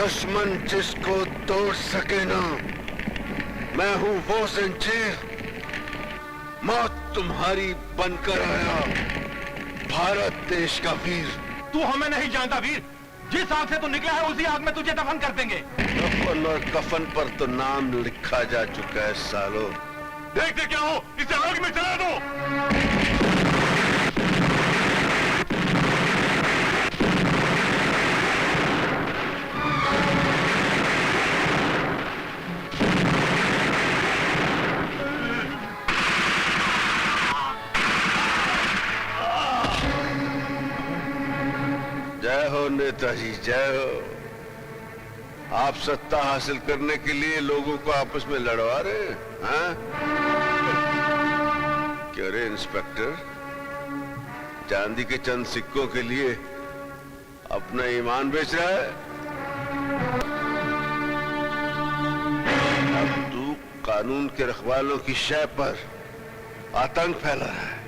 दुश्मन जिसको तोड़ सके ना, मैं हूं वो जंजीर। मौत तुम्हारी बनकर आया, भारत देश का वीर। तू हमें नहीं जानता वीर, जिस आग से तू निकला है उसी आग में तुझे दफन कर देंगे। कफन और कफन पर तो नाम लिखा जा चुका है सालो। देखते क्या हो, इसे आग में चला दो। जय हो नेताजी, जय हो। आप सत्ता हासिल करने के लिए लोगों को आपस में लड़वा रहे हैं, हाँ? क्या रे इंस्पेक्टर, चांदी के चंद सिक्कों के लिए अपना ईमान बेच रहा है? अब तू कानून के रखवालों की शय पर आतंक फैला रहा है।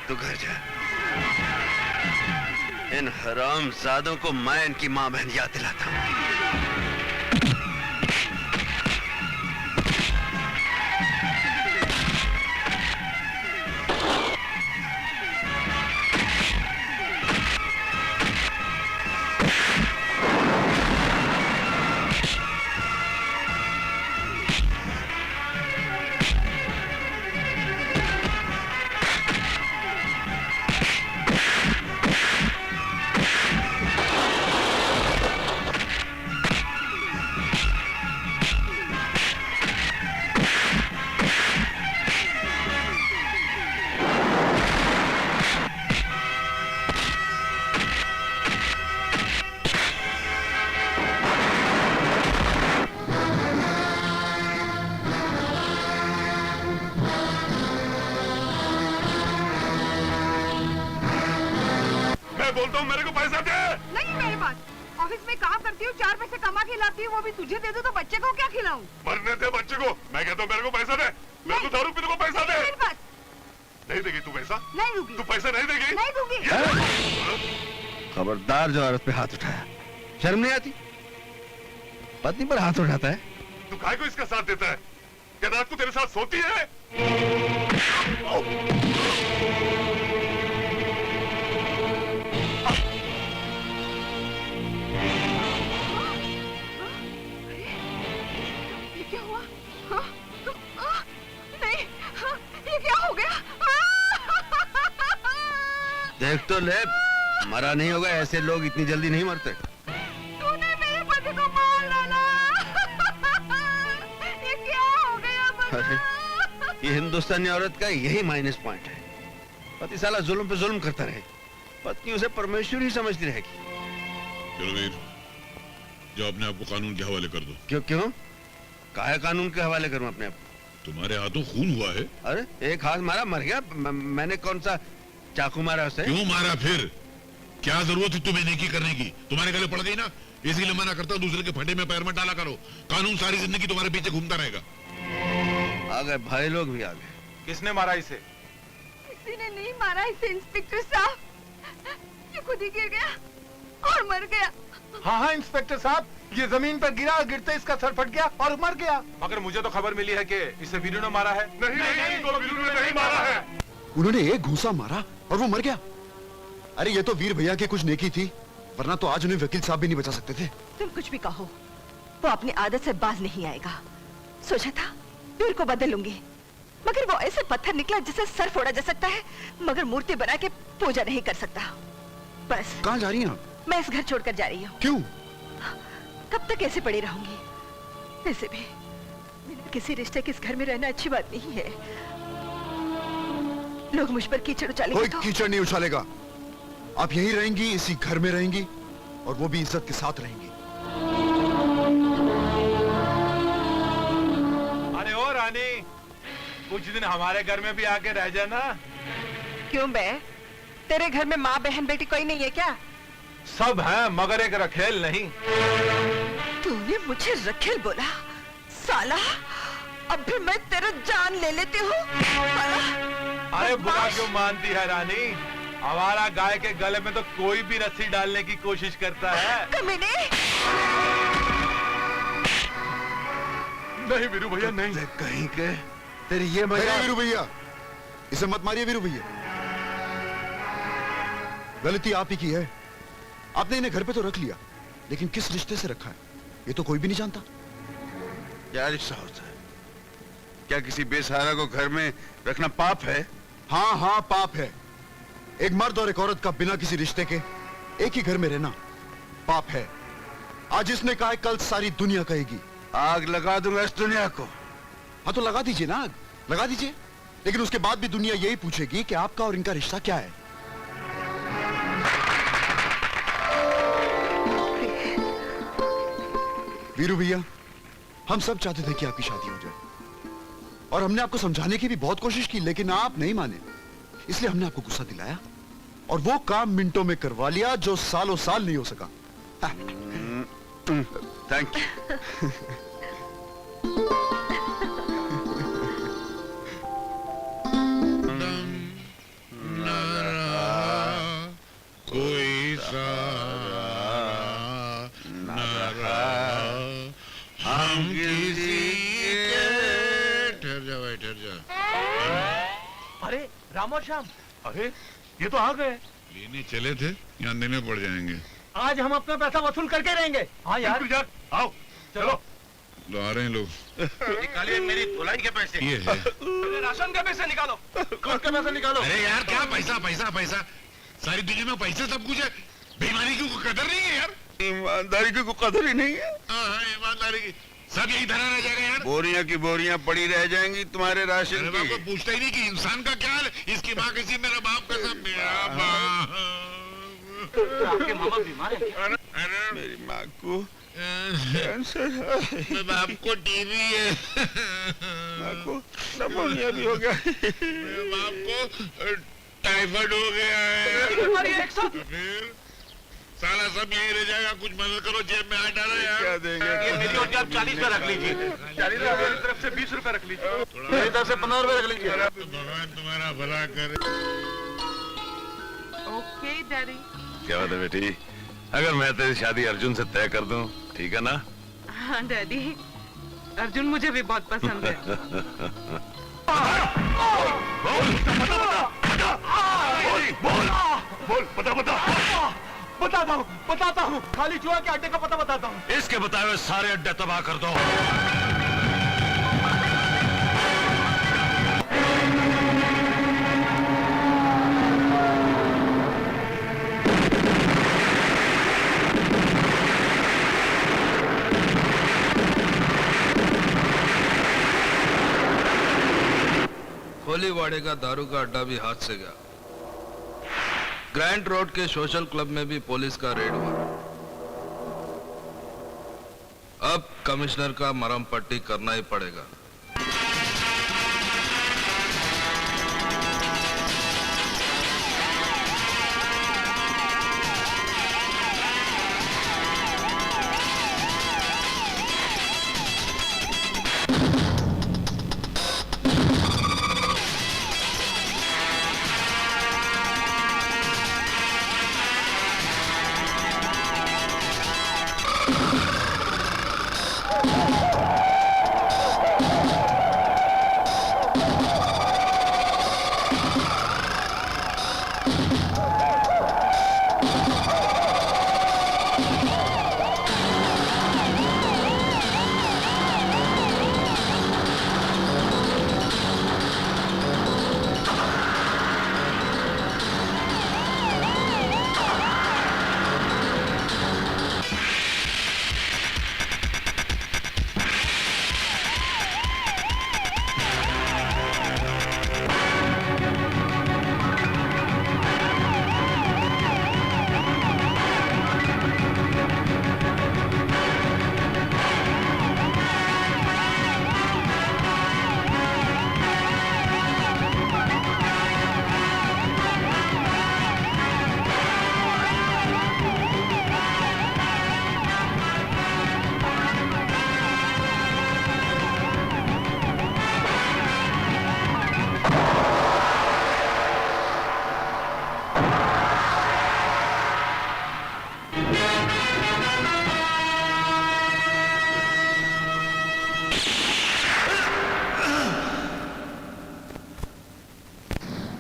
तू घर जा। इन हरामजादों को मैं इनकी मां बहन याद दिलाता हूं। बोलता हूँ मेरे को पैसा दे। नहीं मेरे पास, ऑफिस में काम करती हूँ, 4 पैसे कमा के लाती हूँ, वो भी तुझे दे दूँ तो बच्चे को क्या खिलाऊं? मरने दे बच्चे को। मैं कहता हूँ मेरे को पैसा दे। मेरे को दारू पीने को पैसा दे। मेरे पास नहीं देगी तू पैसा? नहीं दूंगी। तू पैसा नहीं देगी? नहीं दूंगी। खबरदार जो औरत पे हाथ उठाया, शर्म नहीं आती? पत्नी पर हाथ उठाता है। तू काहे को इसका साथ देता है? क्या रात को तेरे साथ सोती है? ये क्या हुआ? नहीं, ये क्या हो गया? देख तो ले, मरा नहीं होगा। ऐसे लोग इतनी जल्दी नहीं मरते। तूने मेरे पति को मार डाला। ये क्या हो गया बता? अरे, ये हिंदुस्तानी औरत का यही माइनस पॉइंट है। पति साला जुल्म पे जुल्म करता रहे, पत्नी उसे परमेश्वर ही समझती रहेगी। चलो वीर, जो अपने आप को कानून के हवाले कर दो। क्यों क्यों? काहे कानून के हवाले करूं अपने आप? तुम्हारे हाथों खून हुआ है। अरे एक हाथ मारा, मर गया। मैंने कौन सा चाकू मारा उसे? क्यों मारा फिर? क्या जरूरत थी तुम्हें नेकी करने की? तुम्हारे गले पड़ गई ना, इसीलिए मना करता हूं दूसरे के फटे में पैर मत डाला करो। कानून सारी जिंदगी तुम्हारे पीछे घूमता रहेगा। आ गए भाई लोग भी आ गए। किसने मारा इसे? किसी ने नहीं मारा इसे इंस्पेक्टर साहब, ये खुद ही गिर गया और मर गया। हाँ हाँ इंस्पेक्टर साहब, ये जमीन पर गिरा, गिरते इसका सर फट गया और मर गया। मगर मुझे तो खबर मिली है कि इसे वीरू ने मारा है। नहीं, तो वीरू ने नहीं मारा है। उन्होंने एक घूंसा मारा और वो मर गया। अरे ये तो वीर भैया की कुछ नेकी थी, वरना तो आज उन्हें वकील साहब भी नहीं बचा सकते थे। तुम कुछ भी कहो, वो अपनी आदत से बाज नहीं आएगा। सोचा था वीर को बदल लूंगी, मगर वो ऐसे पत्थर निकला जिसे सर फोड़ा जा सकता है, मगर मूर्ति बना के पूजा नहीं कर सकता। बस। कहाँ जा रही हैं आप? मैं इस घर छोड़कर जा रही हूँ। क्यों? कब तक ऐसे पड़ी रहूंगी? वैसे भी बिना किसी रिश्ते के इस घर में रहना अच्छी बात नहीं है। लोग मुझ पर कीचड़ उछालेंगे। कोई कीचड़ नहीं उछालेगा। आप यहीं रहेंगी, इसी घर में रहेंगी, और वो भी इज्जत के साथ रहेंगी। अरे ओ रानी, कुछ दिन हमारे घर में भी आके रह जाना। क्यों बे, तेरे घर में माँ बहन बेटी कोई नहीं है क्या? सब है मगर एक रखेल नहीं। तूने मुझे रखेल बोला? साला, अब भी मैं तेरा जान ले लेती हूँ। अरे बुरा क्यों मानती है रानी? हमारा गाय के गले में तो कोई भी रस्सी डालने की कोशिश करता है। कमीने! नहीं वीरू भैया नहीं। कहीं के तेरी ये अरे मजा। वीरू भैया, इसे मत मारिए वीरू भैया। गलती आप ही की है। आपने इन्हें घर पे तो रख लिया, लेकिन किस रिश्ते से रखा है ये तो कोई भी नहीं जानता। क्या रिश्ता होता है? क्या किसी बेसहारा को घर में रखना पाप है? हाँ हाँ, पाप है। एक मर्द और एक औरत का बिना किसी रिश्ते के एक ही घर में रहना पाप है। आज इसने कहा है, कल सारी दुनिया कहेगी। आग लगा दूंगा इस दुनिया को। हाँ तो लगा दीजिए ना, आग लगा दीजिए, लेकिन उसके बाद भी दुनिया यही पूछेगी कि आपका और इनका रिश्ता क्या है। वीरू भैया, हम सब चाहते थे कि आपकी शादी हो जाए और हमने आपको समझाने की भी बहुत कोशिश की, लेकिन आप नहीं माने। इसलिए हमने आपको गुस्सा दिलाया और वो काम मिनटों में करवा लिया जो सालों साल नहीं हो सका। Thank you. कोई सहारा न रहा, हम किसी के। ठहर जा भाई, ठहर जा। अरे रामो श्याम, अरे ये तो आ गए। लेने चले थे, यहाँ देने पड़ जाएंगे। आज हम अपना पैसा वसूल करके रहेंगे। हाँ यार, आओ चलो। लो आ रहे हैं लोग। निकालिए मेरी धुलाई के पैसे। ये है। राशन के पैसे निकालो, खुद के पैसे निकालो। अरे यार क्या पैसा पैसा पैसा, सारी दुनिया में पैसे सब कुछ है, बेईमानी की कोई कदर नहीं है यार। ईमानदारी की कोई कदर ही नहीं है। हाँ ईमानदारी की सब यही धरा रह जाएगा यार। बोरियां की बोरियां पड़ी रह जाएंगी तुम्हारे राशन अरे की। बाप को पूछता ही नहीं कि इंसान का क्या हाल है। इसकी माँ कैसी, मेरा बाप कैसा, मेरा बाप। आपके मामा बीमार है। अरे मेरी माँ को कैंसर है। मेरे बाप को टीबी है। माँ को निमोनिया भी हो गया। मेरे बाप को टाइफाइड हो गया है। फिर साला सब यही रह जाएगा। कुछ मदद करो, जेब में हाथ डालो यार। क्या देंगे? ये मेरी और आप 40 पे रख लीजिए। 40 मेरी तरफ से 20 रुपए रख लीजिए। मेरी तरफ से 15 रुपए रख लीजिए। भगवान तुम्हारा भला करे। Okay daddy. क्या बात है बेटी, अगर मैं तेरी शादी अर्जुन से तय कर दूं, ठीक है ना? हाँ डैडी, अर्जुन मुझे भी बहुत पसंद है। बोल, बताता हूँ। खाली चूहा के अड्डे का पता बताता हूँ। इसके बताए हुए सारे अड्डे तबाह कर दो। खोलीवाड़े का दारू का अड्डा भी हाथ से गया। ग्रैंड रोड के सोशल क्लब में भी पुलिस का रेड हुआ। अब कमिश्नर का मरहम पट्टी करना ही पड़ेगा।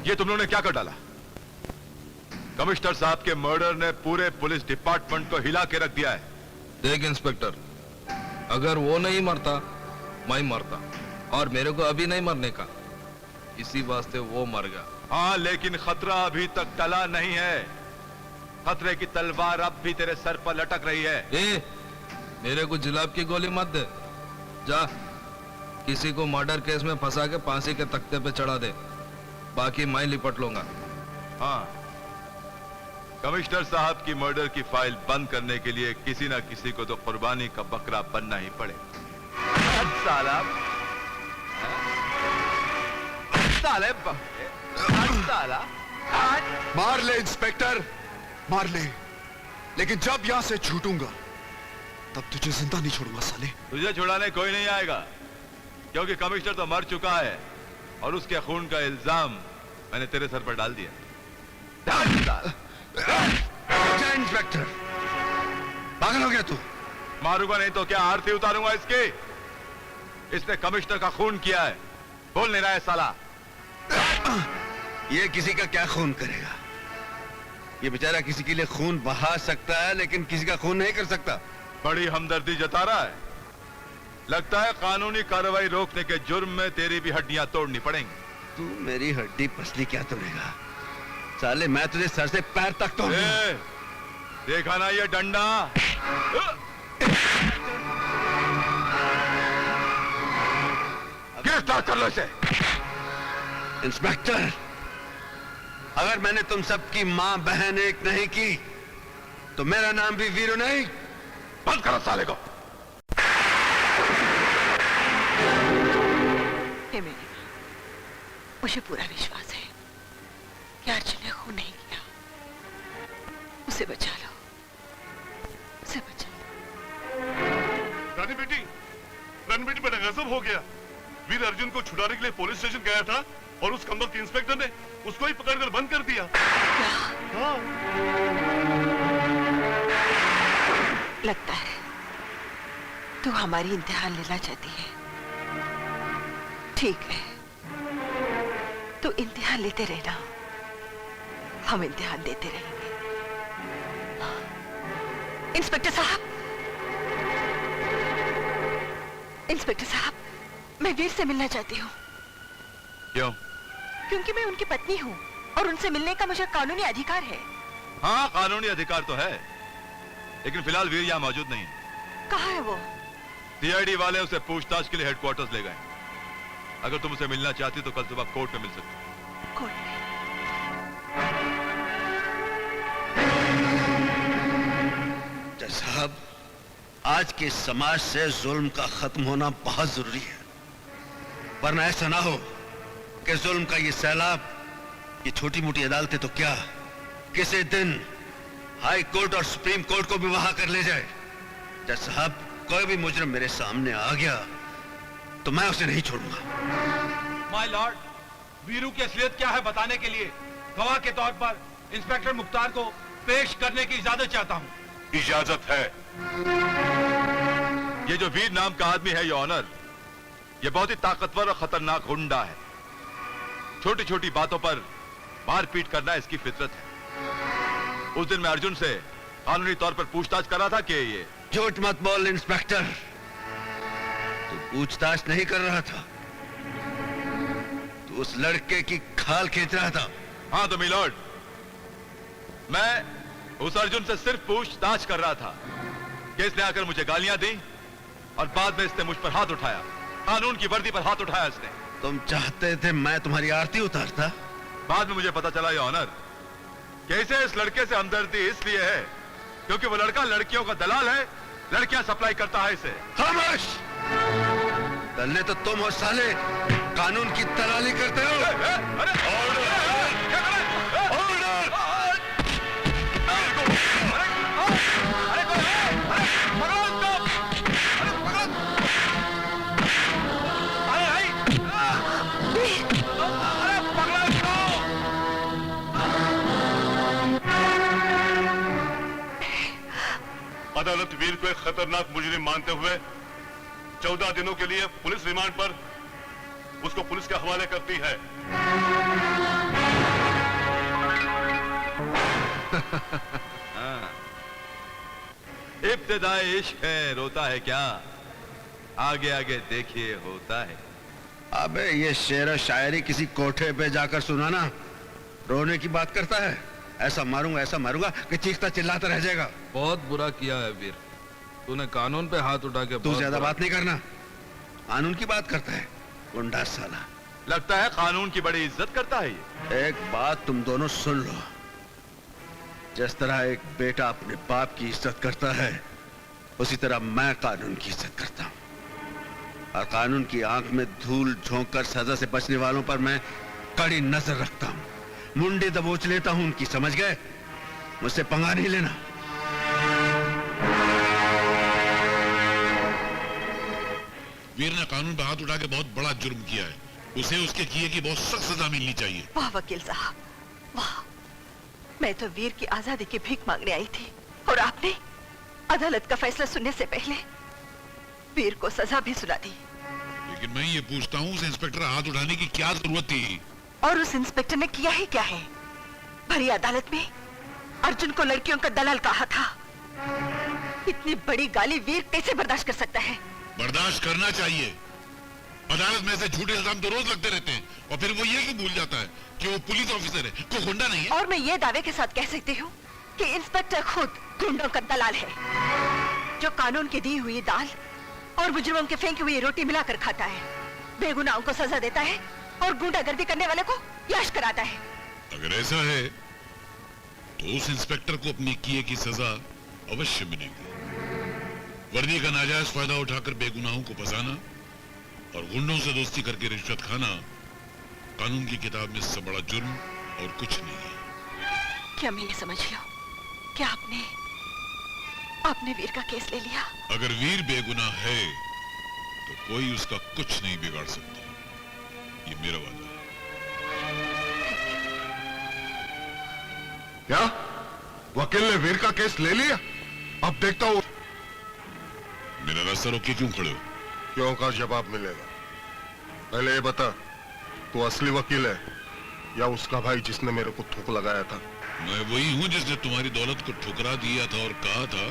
ये तुम लोगों ने क्या कर डाला? कमिश्नर साहब के मर्डर ने पूरे पुलिस डिपार्टमेंट को हिला के रख दिया है। देख इंस्पेक्टर, अगर वो नहीं मरता मैं मरता, और मेरे को अभी नहीं मरने का, इसी वास्ते वो मर गया। हाँ, लेकिन खतरा अभी तक टला नहीं है। खतरे की तलवार अब भी तेरे सर पर लटक रही है। ए, मेरे को जुलाब की गोली मत दे। जा किसी को मर्डर केस में फंसा के फांसी के तख्ते पे चढ़ा दे, बाकी मैं लिपट लूंगा। हाँ, कमिश्नर साहब की मर्डर की फाइल बंद करने के लिए किसी ना किसी को तो कुर्बानी का बकरा बनना ही पड़ेगा। साला साले साला मार ले इंस्पेक्टर, मार ले, लेकिन जब यहां से छूटूंगा तब तुझे जिंदा नहीं छोड़ूंगा साले। तुझे छुड़ाने कोई नहीं आएगा, क्योंकि कमिश्नर तो मर चुका है और उसके खून का इल्जाम मैंने तेरे सर पर डाल दिया। इंस्पेक्टर, पागल हो गया तू? मारूंगा नहीं तो क्या आरती उतारूंगा इसकी? इसने कमिश्नर का खून किया है, बोल नहीं रहा है साला। ये किसी का क्या खून करेगा? ये बेचारा किसी के लिए खून बहा सकता है, लेकिन किसी का खून नहीं कर सकता। बड़ी हमदर्दी जता रहा है। लगता है कानूनी कार्रवाई रोकने के जुर्म में तेरी भी हड्डियां तोड़नी पड़ेंगी। तू मेरी हड्डी पसली क्या तोड़ेगा? साले मैं तुझे सर से पैर तक तोड़ दूंगा। देखा ना ये डंडा? गिरफ्तार कर लो इसे। इंस्पेक्टर, अगर मैंने तुम सबकी मां बहन एक नहीं की तो मेरा नाम भी वीरू नहीं। बंद करो साले को। हे मेरी मां, मुझे पूरा विश्वास है कि अर्जुन ने खून नहीं किया। उसे बचा लो, उसे बचा लो। रानी बेटी बड़ा गजब हो गया। वीर अर्जुन को छुड़ाने के लिए पुलिस स्टेशन गया था और उस कमबख्त के इंस्पेक्टर ने उसको ही पकड़कर बंद कर दिया। हाँ। लगता है तू हमारी इम्तिहान लेना चाहती है। ठीक है, तू इम्तिहान लेते रहना, हम इम्तिहान देते रहेंगे। इंस्पेक्टर साहब, इंस्पेक्टर साहब, मैं वीर से मिलना चाहती हूँ। क्यों? क्योंकि मैं उनकी पत्नी हूँ और उनसे मिलने का मुझे कानूनी अधिकार है। हाँ, कानूनी अधिकार तो है, लेकिन फिलहाल वीर यहाँ मौजूद नहीं है। कहाँ है वो? सीआईडी वाले उसे पूछताछ के लिए हेडक्वार्टर्स ले गए। अगर तुम उसे मिलना चाहती तो कल सुबह कोर्ट में मिल सकती। कोर्ट में? जज साहब, आज के समाज से जुल्म का खत्म होना बहुत जरूरी है, वरना ऐसा ना हो कि जुल्म का ये सैलाब, ये छोटी मोटी अदालतें तो क्या, किसी दिन हाई कोर्ट और सुप्रीम कोर्ट को भी वहां कर ले जाए। जज साहब, कोई भी मुजरिम मेरे सामने आ गया तो मैं उसे नहीं छोड़ूंगा। माय लॉर्ड, वीरू की असलियत क्या है बताने के लिए गवाह के तौर पर इंस्पेक्टर मुख्तार को पेश करने की इजाजत चाहता हूँ। इजाजत है। ये जो वीर नाम का आदमी है, ये ऑनर, ये बहुत ही ताकतवर और खतरनाक गुंडा है। छोटी छोटी बातों पर मारपीट करना इसकी फितरत है। उस दिन मैं अर्जुन से कानूनी तौर पर पूछताछ कर रहा था कि ये... झूठ मत बोल इंस्पेक्टर, तू पूछताछ नहीं कर रहा था, तू उस लड़के की खाल खींच रहा था। हाँ तो मिलॉर्ड, मैं उस अर्जुन से सिर्फ पूछताछ कर रहा था कि इसने आकर मुझे गालियां दी और बाद में इसने मुझ पर हाथ उठाया, कानून की वर्दी पर हाथ उठाया इसने। तुम चाहते थे मैं तुम्हारी आरती उतारता? बाद में मुझे पता चला ये ऑनर कि इसे इस लड़के से हमदर्दी इसलिए है क्योंकि वो लड़का लड़कियों का दलाल है, लड़कियां सप्लाई करता है इसे। खामोश! दल्ले तो तुम हो साले, कानून की दलाली करते हो। अदालत वीर को एक खतरनाक मुजरिम मानते हुए 14 दिनों के लिए पुलिस रिमांड पर उसको पुलिस के हवाले करती है। इब्तिदाए इश्क है, रोता है क्या, आगे आगे देखिए होता है। अबे ये शेर शायरी किसी कोठे पे जाकर सुनाना रोने की बात करता है। ऐसा मारूंगा कि चीखता चिल्लाता रह जाएगा। बहुत बुरा किया है वीर, तूने कानून पे हाथ उठा के तू बहुत ज्यादा बुरा- बात नहीं करना, कानून की बात करता है गुंडा साला। लगता है कानून की बड़ी इज्जत करता है ये। एक बात तुम दोनों सुन लो, जिस तरह एक बेटा अपने बाप की इज्जत करता है, उसी तरह मैं कानून की इज्जत करता हूं। और कानून की आंख में धूल झोंक कर सजा से बचने वालों पर मैं कड़ी नजर रखता हूं, मुंडी दबोच लेता हूं उनकी, समझ गए? मुझसे पंगा नहीं लेना। वीर ने कानून पे हाथ उठा के बहुत बड़ा जुर्म किया है, उसे उसके किए की बहुत सख्त सजा मिलनी चाहिए। वाह वकील साहब, वाह। मैं तो वीर की आजादी की भीख मांगने आई थी, और आपने अदालत का फैसला सुनने से पहले वीर को सजा भी सुना दी। लेकिन मैं ये पूछता हूँ, उस इंस्पेक्टर हाथ उठाने की क्या जरूरत थी? और उस इंस्पेक्टर ने किया ही क्या है? भरी अदालत में अर्जुन को लड़कियों का दलाल कहा था। इतनी बड़ी गाली वीर कैसे बर्दाश्त कर सकता है? बर्दाश्त करना चाहिए। अदालत में से झूठे इल्जाम तो रोज लगते रहते हैं, और फिर वो ये क्यों भूल जाता है कि वो पुलिस ऑफिसर है, कोई गुंडा नहीं है। और मैं ये दावे के साथ कह सकती हूँ कि इंस्पेक्टर खुद गुंडों का दलाल है, जो कानून की दी हुई दाल और मुजरिमों की फेंकी हुई रोटी मिलाकर खाता है, बेगुनाहों को सजा देता है और गुंडागर्दी करने वाले को याश कराता है। अगर ऐसा है तो उस इंस्पेक्टर को अपने किए की सजा अवश्य मिलेगी। वर्दी का नाजायज फायदा उठाकर बेगुनाहों को फंसाना और गुंडों से दोस्ती करके रिश्वत खाना कानून की किताब में इससे बड़ा जुर्म और कुछ नहीं है। क्या मैं ये समझ लो कि आपने वीर का केस ले लिया? अगर वीर बेगुनाह है तो कोई उसका कुछ नहीं बिगाड़ सकता, ये मेरा वादा है। क्या वकील ने वीर का केस ले लिया? अब देखता हूँ मेरा रास्ता रोक के क्यों खड़े हो? क्यों का जवाब मिलेगा। पहले ये बता, तू असली वकील है या उसका भाई जिसने मेरे को थूक लगाया था? मैं वही हूँ जिसने तुम्हारी दौलत को ठुकरा दिया था और कहा था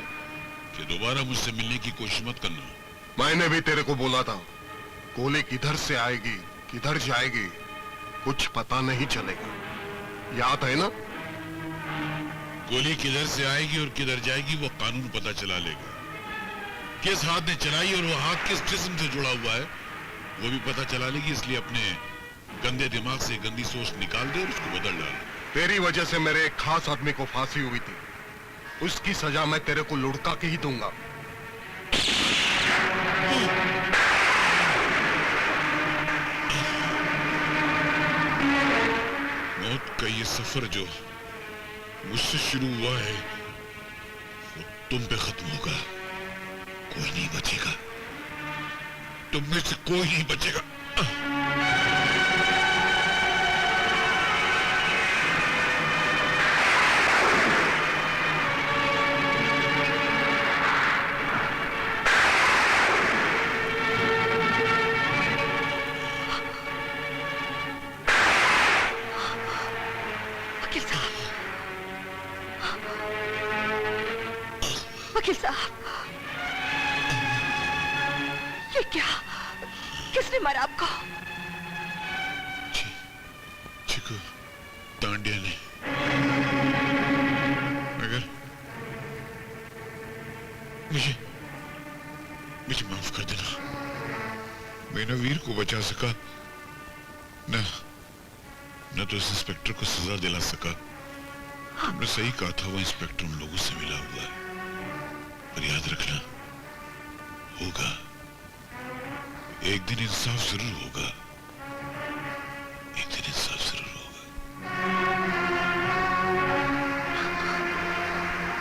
कि दोबारा मुझसे मिलने की कोशिश मत करना। मैंने भी तेरे को बोला था, गोली किधर से आएगी किधर जाएगी कुछ पता नहीं चलेगा, याद है ना? गोली किधर से आएगी और किधर जाएगी वो कानून पता चला लेगा। किस हाथ ने चलाई और वो हाथ किस जिस्म से जुड़ा हुआ है वो भी पता चला लेगी। इसलिए अपने गंदे दिमाग से गंदी सोच निकाल दे और उसको बदल डाल। तेरी वजह से मेरे एक खास आदमी को फांसी हुई थी, उसकी सजा मैं तेरे को लुढ़का के ही दूंगा। मौत का ये सफर जो मुझसे शुरू हुआ है वो तुम पे खत्म होगा। कोई नहीं बचेगा, तुम में से कोई नहीं बचेगा। वकील साहब, वकील साहब, ये क्या? किसने मारा आपको? चिकू तांडिया ने। मगर मुझे माफ कर देना, मैं न वीर को बचा सका न तो इस इंस्पेक्टर को सजा दिला सका। हमने सही कहा था, वो इंस्पेक्टर उन लोगों से मिला हुआ है। पर याद रखना, होगा एक दिन इंसाफ जरूर होगा, एक दिन इंसाफ जरूर होगा।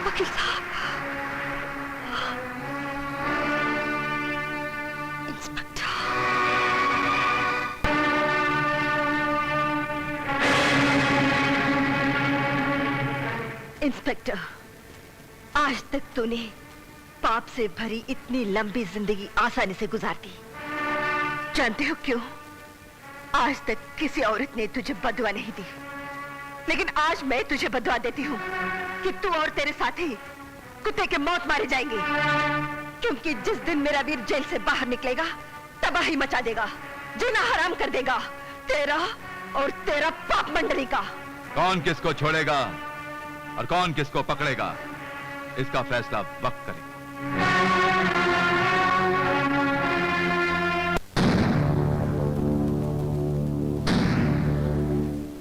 वकील साहब, इंस्पेक्टर, आज तक तूने पाप से भरी इतनी लंबी जिंदगी आसानी से गुजार दी। जानते हो क्यों? आज तक किसी औरत ने तुझे बदुआ नहीं दी, लेकिन आज मैं तुझे बदुआ देती हूँ कि तू और तेरे साथी कुत्ते के मौत मारे जाएंगे, क्योंकि जिस दिन मेरा वीर जेल से बाहर निकलेगा तबाही मचा देगा, जीना हराम कर देगा तेरा और तेरा पाप मंडली का। कौन किसको छोड़ेगा और कौन किसको पकड़ेगा, इसका फैसला वक्त करेगा।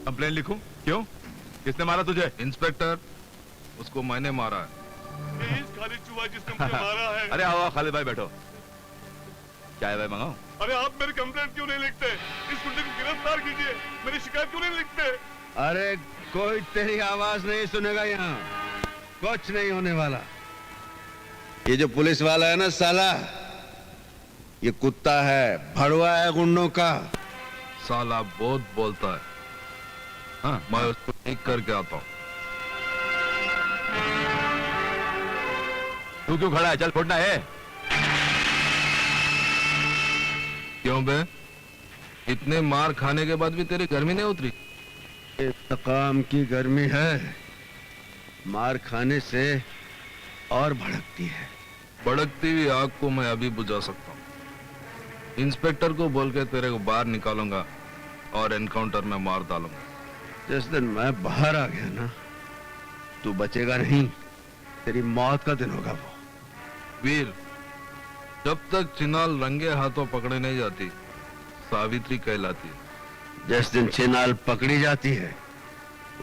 कंप्लेन लिखूं? क्यों? किसने मारा तुझे? इंस्पेक्टर, उसको मैंने मारा है। खाली चूहा जिसने मुझे मारा है। अरे आओ खालिद भाई बैठो। क्या है भाई मंगाओ? अरे आप मेरी कंप्लेंट क्यों नहीं लिखते? इस गुंडे को गिरफ्तार कीजिए। मेरी शिकायत क्यों नहीं लिखते? अरे कोई तेरी आवाज नहीं सुनेगा यहाँ, कुछ नहीं होने वाला। ये जो पुलिस वाला है ना साला, ये कुत्ता है, भड़वा है गुंडों का। साला बहुत बोलता है। हाँ, मैं उसको ठीक करके आता हूँ। तू क्यों खड़ा है? चल फोड़ना है। क्यों बे? इतने मार खाने के बाद भी तेरी गर्मी नहीं उतरी? इंतकाम की गर्मी है, मार खाने से और भड़कती है। भड़कती हुई आग को मैं अभी बुझा सकता हूँ। इंस्पेक्टर को बोल के तेरे को बाहर निकालूंगा और एनकाउंटर में मार डालूंगा। जिस दिन मैं बाहर आ गया ना, तू बचेगा नहीं, तेरी मौत का दिन होगा वो। वीर, जब तक चिनाल रंगे हाथों पकड़े नहीं जाती, सावित्री कहलाती है। जिस दिन चिनाल पकड़ी जाती है,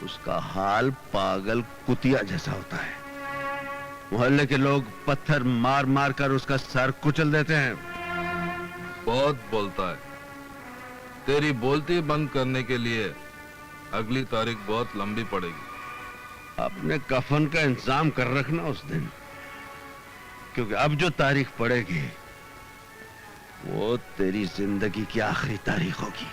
उसका हाल पागल कुतिया जैसा होता है। मोहल्ले के लोग पत्थर मार मार कर उसका सर कुचल देते हैं। बहुत बोलता है। तेरी बोलती बंद करने के लिए अगली तारीख बहुत लंबी पड़ेगी। अपने कफन का इंतजाम कर रखना उस दिन, क्योंकि अब जो तारीख पड़ेगी वो तेरी जिंदगी की आखिरी तारीख होगी।